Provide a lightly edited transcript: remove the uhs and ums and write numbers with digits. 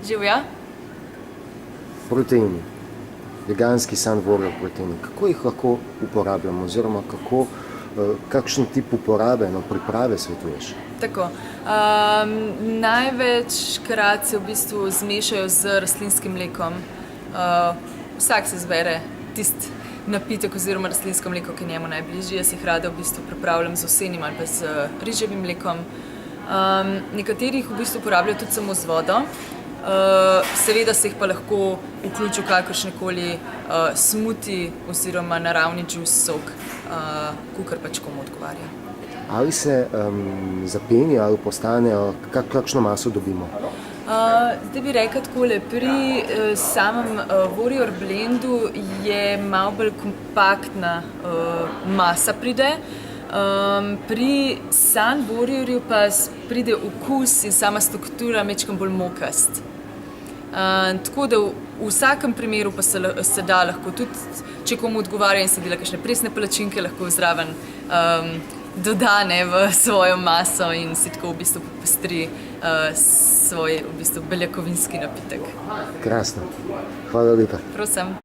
Živja. Proteini, veganski Sun Warrior proteini, kako jih lahko uporabljamo oziroma kakšen tip uporabe, priprave svetuješ? Tako. Največkrat se v bistvu zmešajo z rastlinskim mlekom. Vsak se izbere tisti napitek oziroma rastlinsko mleko, ki je njemu najbližje. Jaz jih rada v bistvu pripravljam z ovsenim ali pa z riževim mlekom. Nekateri jih v bistvu uporabljajo tudi samo z vodo. Seveda se jih pa lahko vključi v kakršnekoli smuti oziroma naravni džus, sok, kakor pač komu odgovarja. Ali se zapenja ali postanejo, kakšno maso dobimo? Zdaj bi rekla takole, pri samem Warrior Blendu je malo bolj kompaktna masa pride. Pri Sun Warriorju pa pride okus in sama struktura majčkeno bolj mokast. Tako da v vsakem primeru pa se da lahko tudi, če komu odgovarja in se dela kakšne presne palačinke, lahko zraven doda v svojo maso in si tako v bistvu popestri svoj v bistvu beljakovinski napitek. Krasno. Hvala lepa. Prosim.